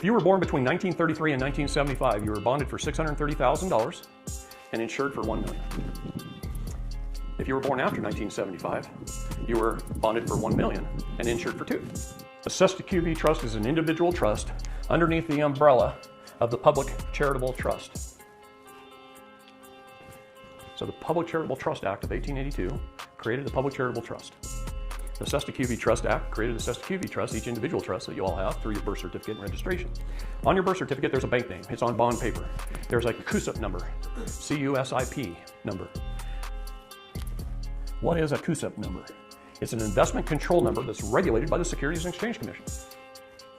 If you were born between 1933 and 1975, you were bonded for $630,000 and insured for $1 million. If you were born after 1975, you were bonded for $1 million and insured for $2 million. The Sesta QV Trust is an individual trust underneath the umbrella of the Public Charitable Trust. So the Public Charitable Trust Act of 1882 created the Public Charitable Trust. The Sesta QV Trust Act created the Sesta QV Trust, each individual trust that you all have through your birth certificate and registration. On your birth certificate, there's a bank name. It's on bond paper. There's a CUSIP number, C-U-S-I-P number. What is a CUSIP number? It's an investment control number that's regulated by the Securities and Exchange Commission.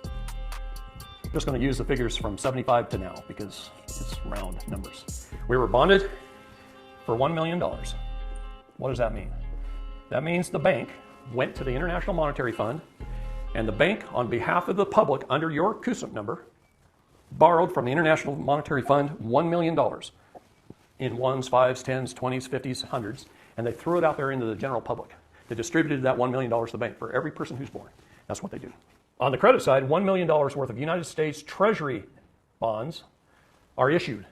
I'm just going to use the figures from 75 to now because it's round numbers. We were bonded for $1 million. What does that mean? That means the bank went to the International Monetary Fund, and the bank, on behalf of the public under your CUSIP number, borrowed from the International Monetary Fund $1 million in ones, fives, tens, 20s, 50s, hundreds, and they threw it out there into the general public. They distributed that $1 million to the bank for every person who's born. That's what they do. On the credit side, $1 million worth of United States Treasury bonds are issued,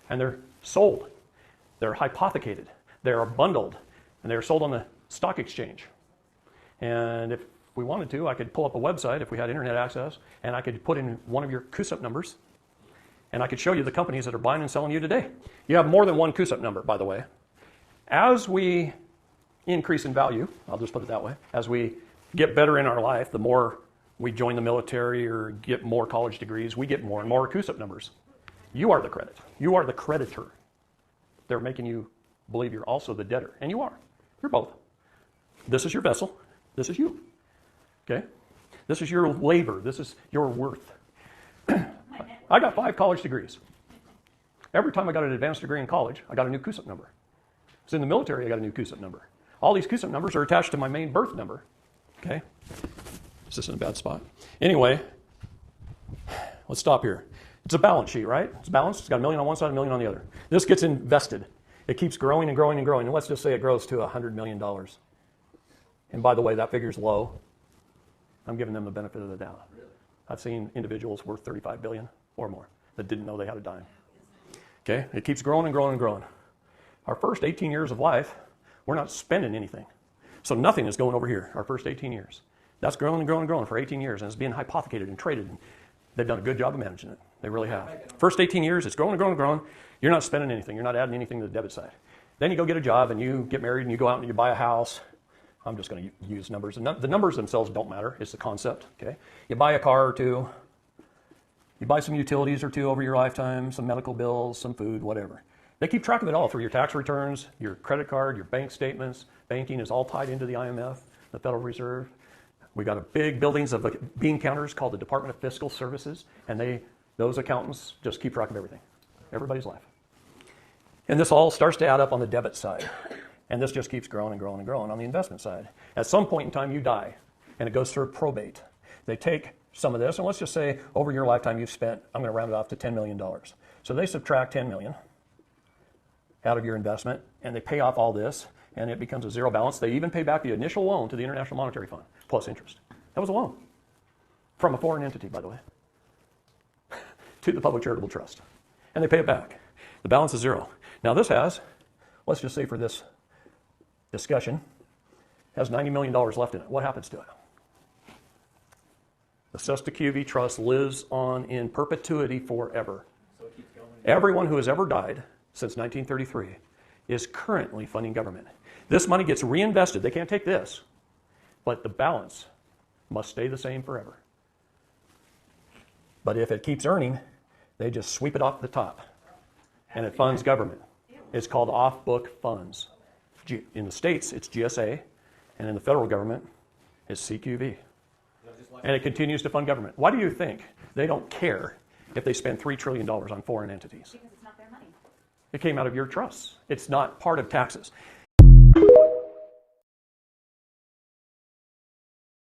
and they're sold. They're hypothecated. They're bundled, and they're sold on the stock exchange. And if we wanted to, I could pull up a website if we had internet access, and I could put in one of your CUSIP numbers, and I could show you the companies that are buying and selling you today. You have more than one CUSIP number, by the way. As we increase in value, I'll just put it that way, as we get better in our life, the more we join the military or get more college degrees, we get more and more CUSIP numbers. You are the credit. You are the creditor. They're making you believe you're also the debtor, and you are. You're both. This is your vessel. This is you. Okay? This is your labor. This is your worth. I got 5 college degrees. Every time I got an advanced degree in college, I got a new CUSIP number. So in the military, I got a new CUSIP number. All these CUSIP numbers are attached to my main birth number. Okay? Is this in a bad spot? Anyway, let's stop here. It's a balance sheet, right? It's balanced. It's got $1 million on one side, $1 million on the other. This gets invested. It keeps growing and growing and growing. And let's just say it grows to $100 million. And by the way, that figure's low. I'm giving them the benefit of the doubt. I've seen individuals worth $35 billion or more that didn't know they had a dime. Okay? It keeps growing and growing and growing. Our first 18 years of life, we're not spending anything. So nothing is going over here, our first 18 years. That's growing and growing and growing for 18 years, and it's being hypothecated and traded. And they've done a good job of managing it. They really have. First 18 years, it's growing and growing and growing. You're not spending anything. You're not adding anything to the debit side. Then you go get a job, and you get married, and you go out and you buy a house. I'm just going to use numbers. And the numbers themselves don't matter. It's the concept. Okay? You buy a car or two. You buy some utilities or two over your lifetime, some medical bills, some food, whatever. They keep track of it all through your tax returns, your credit card, your bank statements. Banking is all tied into the IMF, the Federal Reserve. We got a big buildings of bean counters called the Department of Fiscal Services, and those accountants just keep track of everything, everybody's life. And this all starts to add up on the debit side. And this just keeps growing and growing and growing on the investment side. At some point in time, you die, and it goes through probate. They take some of this, and let's just say over your lifetime you've spent, I'm going to round it off to $10 million. So they subtract $10 million out of your investment, and they pay off all this, and it becomes a zero balance. They even pay back the initial loan to the International Monetary Fund, plus interest. That was a loan from a foreign entity, by the way, to the Public Charitable Trust. And they pay it back. The balance is zero. Now this has, let's just say for this discussion, has $90 million left in it. What happens to it? The Sesta QV Trust lives on in perpetuity forever. So it keeps going. Everyone who has ever died since 1933 is currently funding government. This money gets reinvested. They can't take this, but the balance must stay the same forever. But if it keeps earning, they just sweep it off the top, and it funds government. It's called off-book funds. In the States, it's GSA, and in the federal government, it's CQV. And it continues to fund government. Why do you think they don't care if they spend $3 trillion on foreign entities? Because it's not their money. It came out of your trusts. It's not part of taxes.